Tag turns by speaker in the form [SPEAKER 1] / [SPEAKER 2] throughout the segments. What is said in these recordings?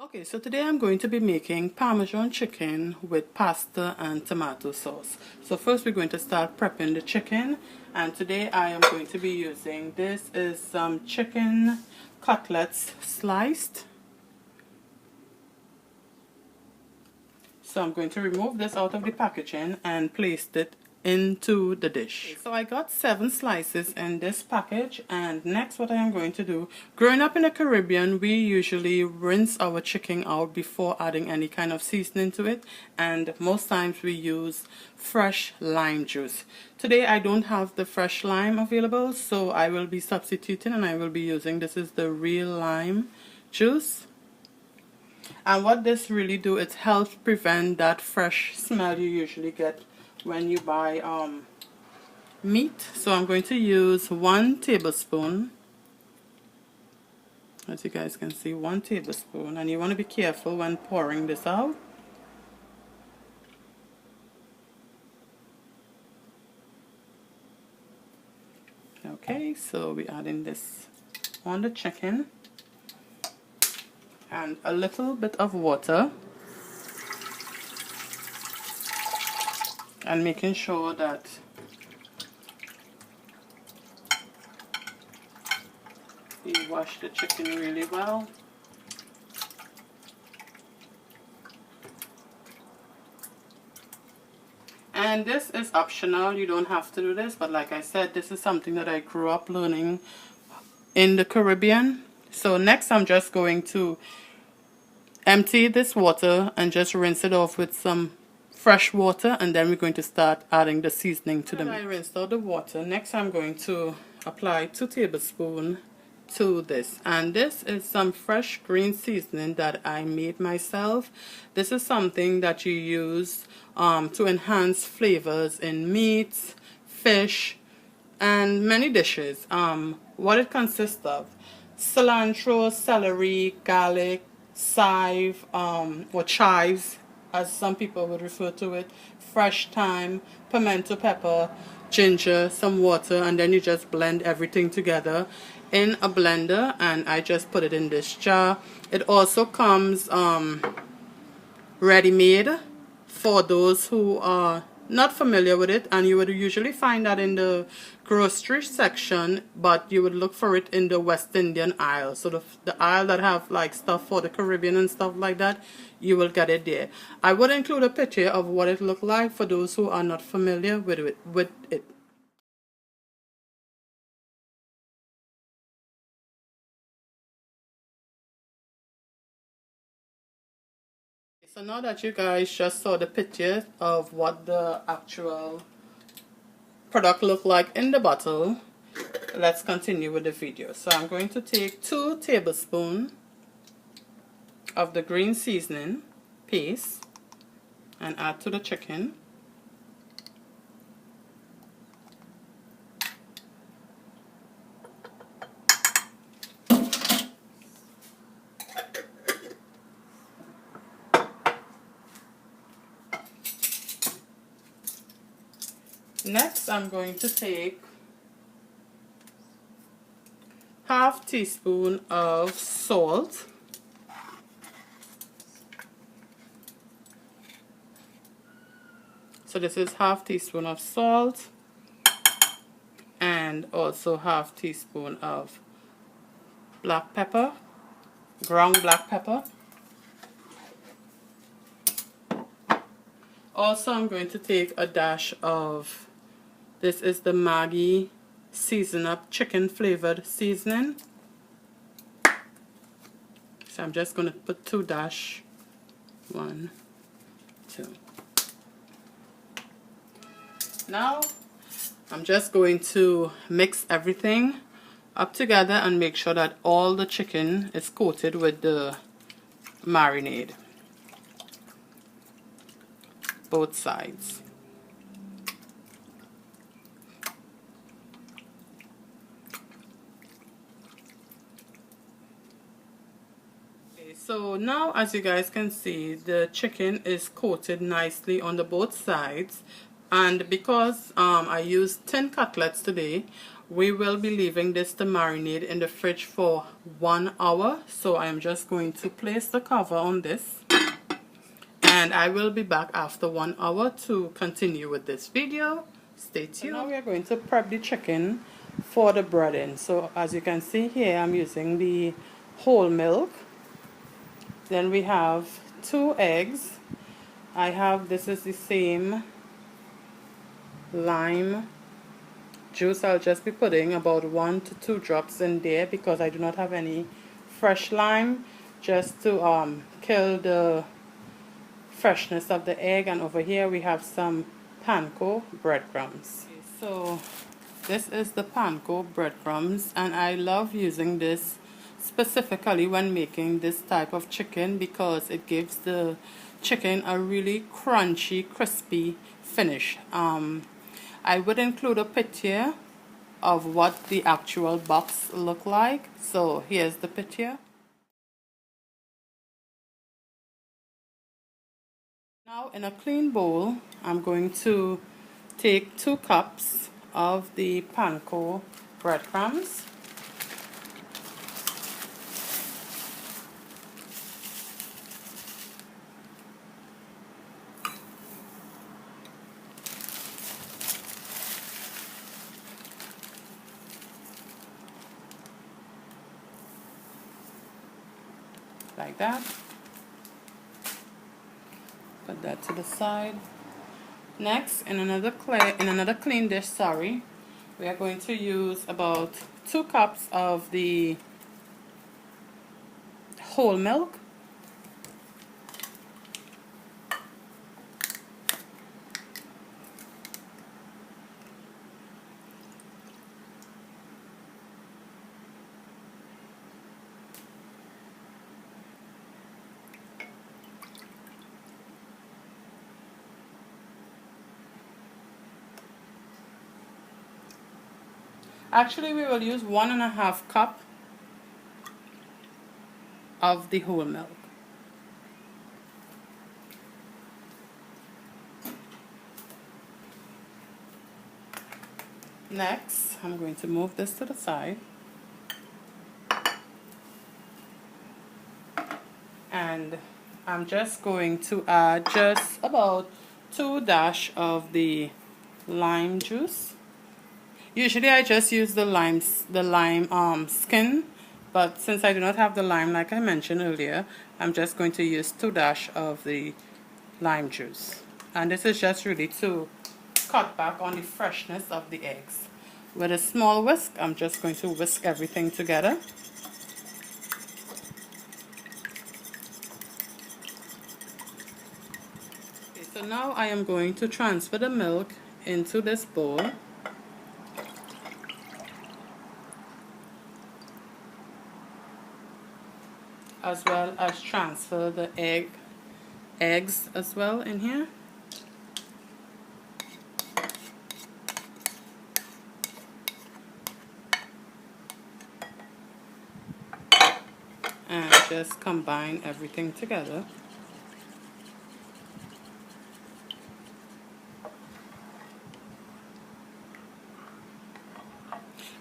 [SPEAKER 1] Okay, so today I'm going to be making Parmesan chicken with pasta and tomato sauce. So first we're going to start prepping the chicken, and today I am going to be using, this is some chicken cutlets sliced. So I'm going to remove this out of the packaging and place it into the dish. So I got 7 slices in this package, and next what I am going to do, growing up in the Caribbean, we usually rinse our chicken out before adding any kind of seasoning to it, and most times we use fresh lime juice. Today I don't have the fresh lime available, so I will be substituting, and I will be using, this is the real lime juice. And what this really do, it helps prevent that fresh smell you usually get when you buy meat. So I'm going to use 1 tablespoon. As you guys can see, 1 tablespoon, and you want to be careful when pouring this out. Okay, so we're adding this on the chicken. And a little bit of water, and making sure that you wash the chicken really well. And this is optional, you don't have to do this, but like I said, this is something that I grew up learning in the Caribbean. So next I'm just going to empty this water and just rinse it off with some fresh water, and then we're going to start adding the seasoning to the meat. I rinsed out the water. Next I'm going to apply 2 tablespoons to this, and this is some fresh green seasoning that I made myself. This is something that you use to enhance flavors in meats, fish, and many dishes. What it consists of: cilantro, celery, garlic, or chives as some people would refer to it, fresh thyme, pimento pepper, ginger, some water, and then you just blend everything together in a blender, and I just put it in this jar. It also comes ready-made for those who are not familiar with it, and you would usually find that in the grocery section, but you would look for it in the West Indian aisle. So the aisle that have like stuff for the Caribbean and stuff like that, you will get it there. I would include a picture of what it looked like for those who are not familiar with it. So now that you guys just saw the picture of what the actual product looked like in the bottle, let's continue with the video. So I'm going to take 2 tablespoons of the green seasoning paste and add to the chicken. Next, I'm going to take ½ teaspoon of salt. So this is ½ teaspoon of salt, and also ½ teaspoon of black pepper, ground black pepper. Also, I'm going to take a dash of, this is the Maggi Season Up chicken flavored seasoning. So I'm just going to put 2 dash, 1, 2. Now I'm just going to mix everything up together and make sure that all the chicken is coated with the marinade, both sides. Okay, so now as you guys can see, the chicken is coated nicely on the both sides, and because I used 10 cutlets today, we will be leaving this to marinate in the fridge for 1 hour. So I am just going to place the cover on this, and I will be back after 1 hour to continue with this video. Stay tuned. So now we are going to prep the chicken for the breading. So as you can see here, I'm using the whole milk. Then we have 2 eggs. This is the same lime juice. I'll just be putting about 1 to 2 drops in there because I do not have any fresh lime, just to kill the freshness of the egg. And over here we have some panko breadcrumbs. So this is the panko breadcrumbs, and I love using this specifically when making this type of chicken because it gives the chicken a really crunchy, crispy finish. I would include a picture of what the actual box look like. So here's the picture. Now in a clean bowl, I'm going to take 2 cups of the panko breadcrumbs. Like that. Put that to the side. Next, in another clean dish, we are going to use about 2 cups of the whole milk. Actually, we will use 1.5 cup of the whole milk. Next, I'm going to move this to the side. And I'm just going to add just about 2 dash of the lime juice. Usually I just use the lime skin, but since I do not have the lime like I mentioned earlier, I'm just going to use 2 dash of the lime juice. And this is just really to cut back on the freshness of the eggs. With a small whisk, I'm just going to whisk everything together. Okay, so now I am going to transfer the milk into this bowl. As well as transfer the eggs as well in here. And just combine everything together.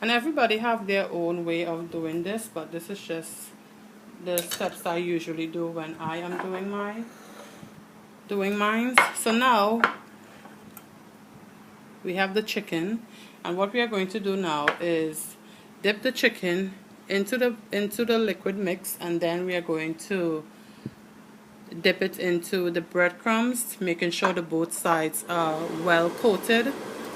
[SPEAKER 1] And everybody have their own way of doing this, but this is just the steps I usually do when I am doing mine. So now we have the chicken, and what we are going to do now is dip the chicken into the liquid mix, and then we are going to dip it into the breadcrumbs, making sure the both sides are well coated.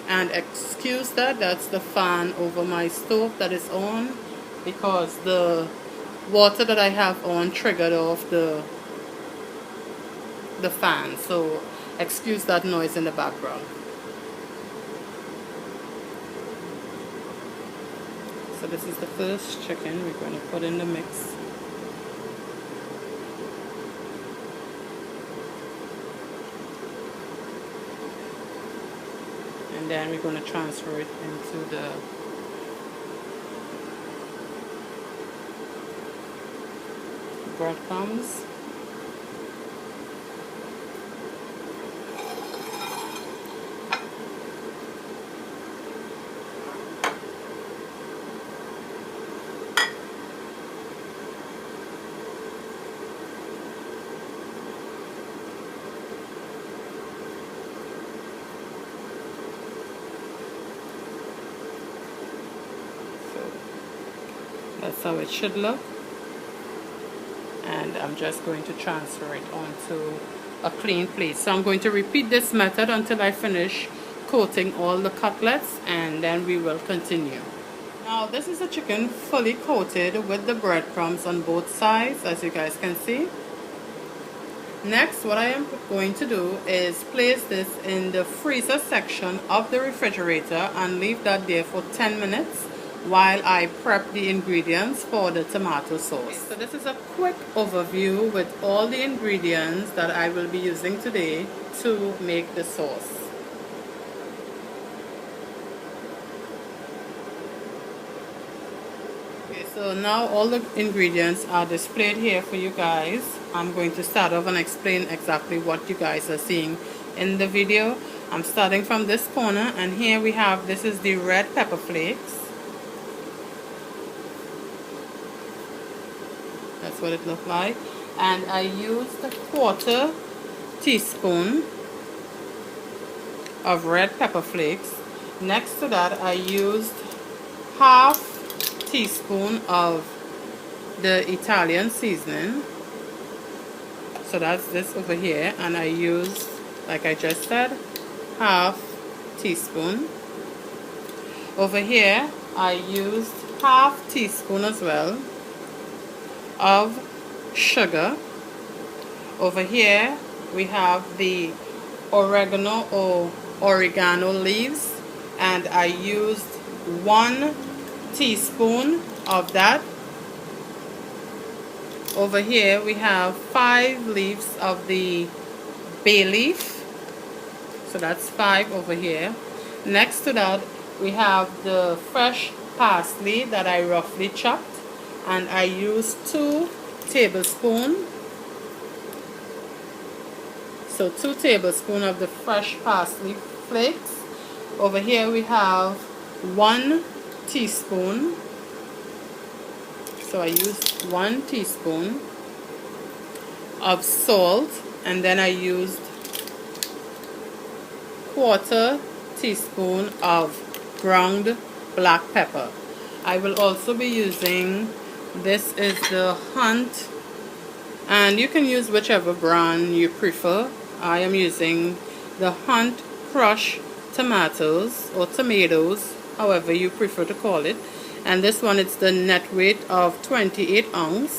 [SPEAKER 1] And excuse that's the fan over my stove that is on, because the water that I have on triggered off the fan, so excuse that noise in the background. So this is the first chicken we're going to put in the mix. And then we're going to transfer it into the breadcrumbs. That's how it should look. And I'm just going to transfer it onto a clean plate. So I'm going to repeat this method until I finish coating all the cutlets, and then we will continue. Now this is the chicken fully coated with the breadcrumbs on both sides, as you guys can see. Next, what I am going to do is place this in the freezer section of the refrigerator and leave that there for 10 minutes while I prep the ingredients for the tomato sauce. Okay, so this is a quick overview with all the ingredients that I will be using today to make the sauce. Okay, so now all the ingredients are displayed here for you guys. I'm going to start off and explain exactly what you guys are seeing in the video. I'm starting from this corner, and here we have, this is the red pepper flakes. That's what it looked like. And I used a 1/4 teaspoon of red pepper flakes. Next to that, I used 1/2 teaspoon of the Italian seasoning. So that's this over here, and I used, like I just said, 1/2 teaspoon. Over here I used 1/2 teaspoon as well of sugar. Over here we have the oregano or oregano leaves, and I used 1 teaspoon of that. Over here we have 5 leaves of the bay leaf, so that's 5 over here. Next to that we have the fresh parsley that I roughly chopped, and I used 2 tablespoons. So 2 tablespoons of the fresh parsley flakes. Over here we have 1 teaspoon. So I used 1 teaspoon of salt, and then I used 1/4 teaspoon of ground black pepper. I will also be using, this is the Hunt, and you can use whichever brand you prefer. I am using the Hunt crushed tomatoes, or tomatoes, however you prefer to call it. And this one, it's the net weight of 28 ounce.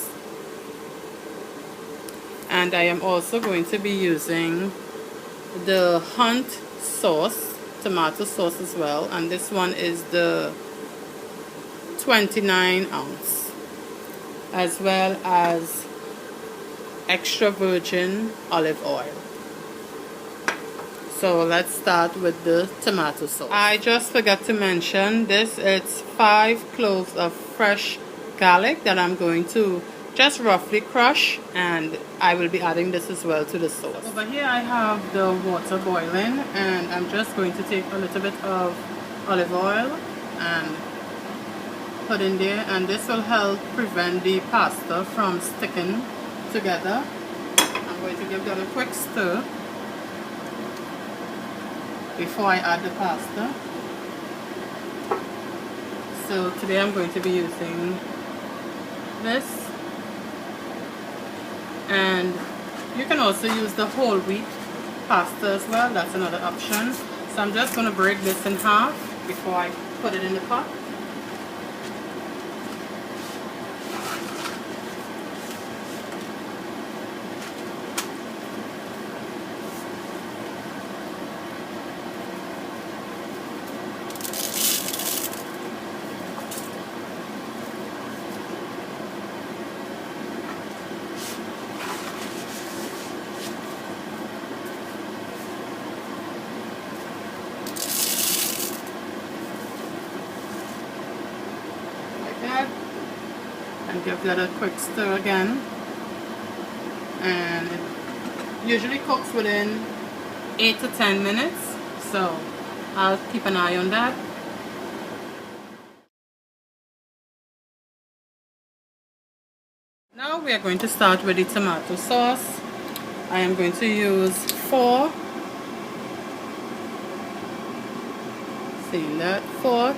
[SPEAKER 1] And I am also going to be using the Hunt sauce, tomato sauce as well, and this one is the 29 ounce, as well as extra virgin olive oil. So let's start with the tomato sauce. I just forgot to mention this, it's 5 cloves of fresh garlic that I'm going to just roughly crush, and I will be adding this as well to the sauce. Over here I have the water boiling, and I'm just going to take a little bit of olive oil and put in there, and this will help prevent the pasta from sticking together. I'm going to give that a quick stir before I add the pasta. So today I'm going to be using this, and you can also use the whole wheat pasta as well, that's another option. So I'm just going to break this in half before I put it in the pot. And give that a quick stir again, and it usually cooks within 8 to 10 minutes, so I'll keep an eye on that. Now we are going to start with the tomato sauce. I am going to use 4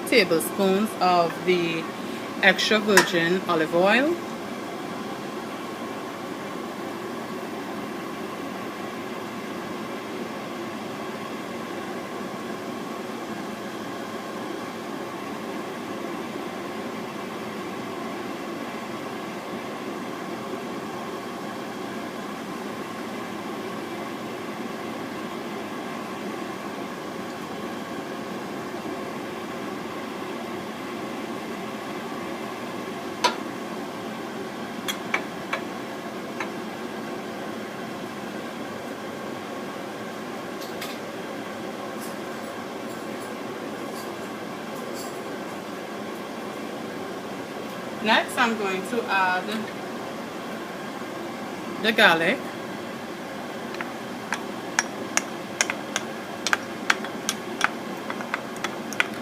[SPEAKER 1] tablespoons of the extra virgin olive oil. Next, I'm going to add the garlic.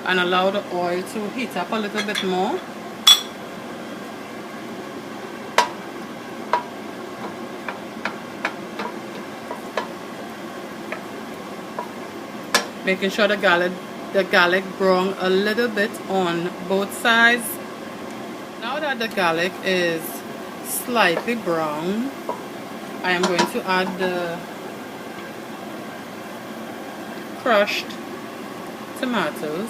[SPEAKER 1] And allow the oil to heat up a little bit more. Making sure the garlic brown a little bit on both sides. Now that the garlic is slightly brown, I am going to add the crushed tomatoes.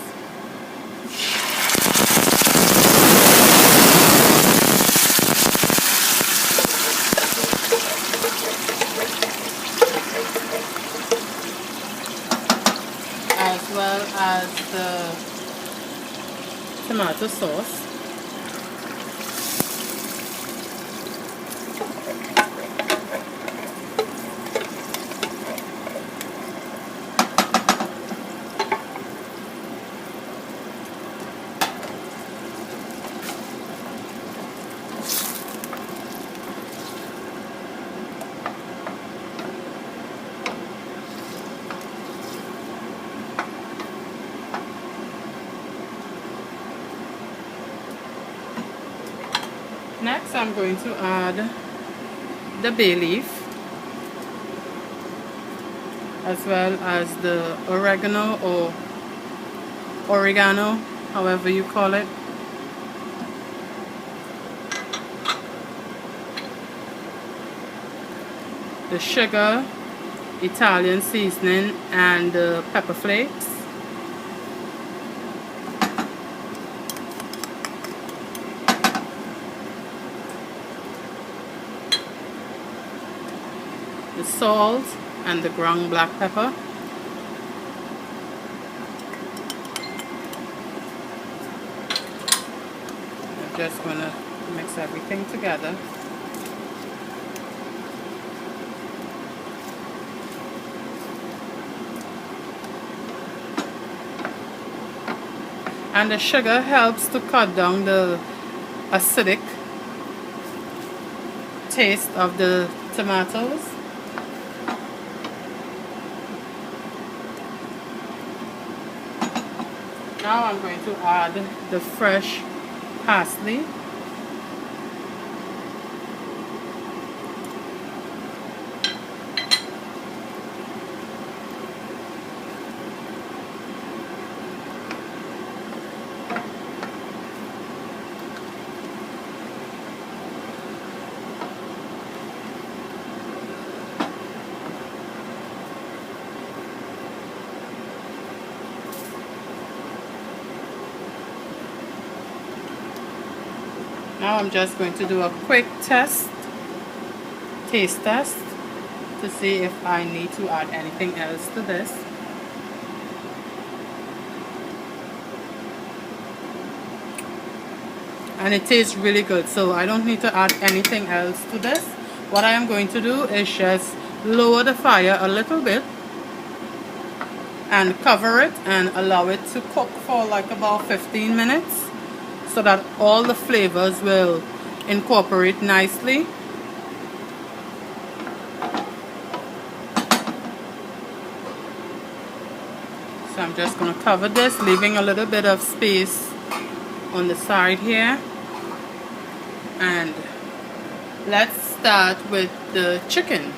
[SPEAKER 1] As well as the tomato sauce. Next, I'm going to add the bay leaf, as well as the oregano or oregano, however you call it. The sugar, Italian seasoning, and the pepper flakes. The salt and the ground black pepper. I'm just going to mix everything together. And the sugar helps to cut down the acidic taste of the tomatoes. Now I'm going to add the fresh parsley. Now I'm just going to do a quick taste test to see if I need to add anything else to this. And it tastes really good, so I don't need to add anything else to this. What I am going to do is just lower the fire a little bit and cover it and allow it to cook for like about 15 minutes. So that all the flavors will incorporate nicely. So I'm just going to cover this, leaving a little bit of space on the side here. And let's start with the chicken.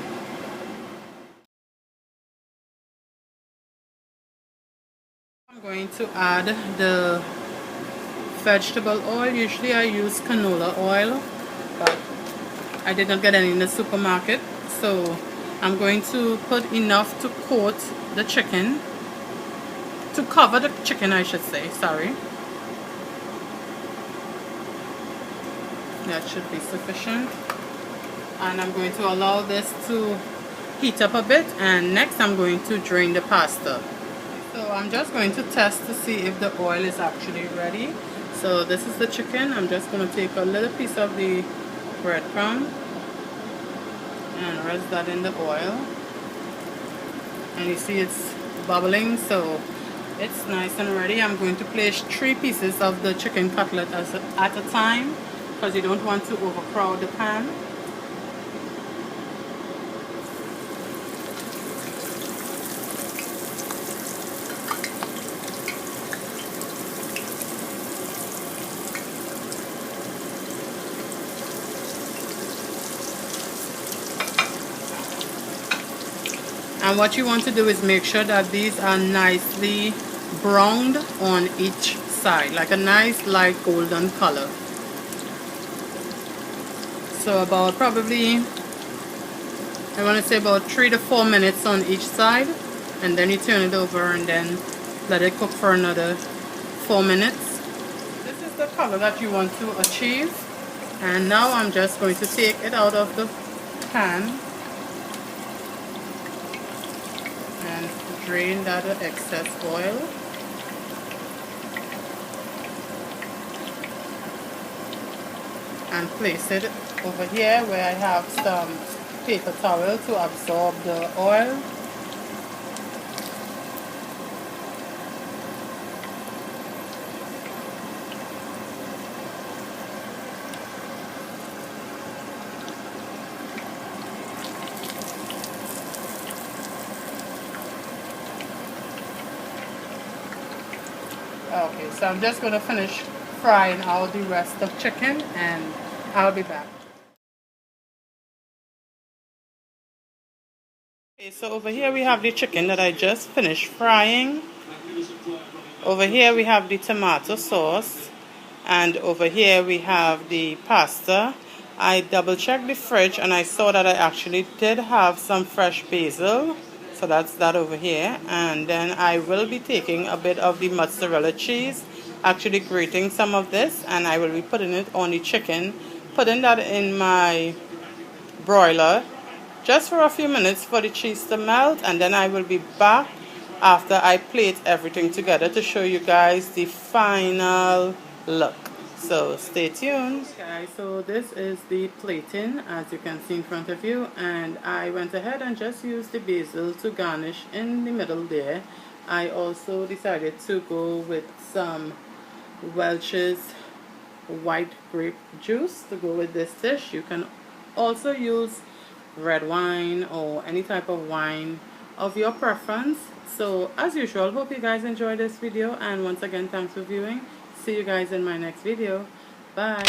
[SPEAKER 1] I'm going to add the vegetable oil. Usually I use canola oil, but I did not get any in the supermarket, so I'm going to put enough to coat the chicken, to cover the chicken I should say, sorry. That should be sufficient. And I'm going to allow this to heat up a bit, and next I'm going to drain the pasta. So I'm just going to test to see if the oil is actually ready. So this is the chicken. I'm just going to take a little piece of the breadcrumb and rest that in the oil. And you see it's bubbling, so it's nice and ready. I'm going to place 3 pieces of the chicken cutlet at a time, because you don't want to overcrowd the pan. And what you want to do is make sure that these are nicely browned on each side, like a nice light golden color. So about probably, I want to say about 3 to 4 minutes on each side, and then you turn it over and then let it cook for another 4 minutes. This is the color that you want to achieve. And now I'm just going to take it out of the pan and drain that excess oil. And place it over here where I have some paper towel to absorb the oil. Okay, so I'm just going to finish frying out the rest of chicken and I'll be back. Okay, so over here we have the chicken that I just finished frying. Over here we have the tomato sauce, and over here we have the pasta. I double checked the fridge and I saw that I actually did have some fresh basil. So that's that over here. And then I will be taking a bit of the mozzarella cheese, actually grating some of this, and I will be putting it on the chicken, putting that in my broiler just for a few minutes for the cheese to melt, and then I will be back after I plate everything together to show you guys the final look. So stay tuned. Guys, so this is the plating as you can see in front of you, and I went ahead and just used the basil to garnish in the middle there. I also decided to go with some Welch's white grape juice to go with this dish. You can also use red wine or any type of wine of your preference. So as usual, hope you guys enjoyed this video, and once again thanks for viewing. See you guys in my next video. Bye.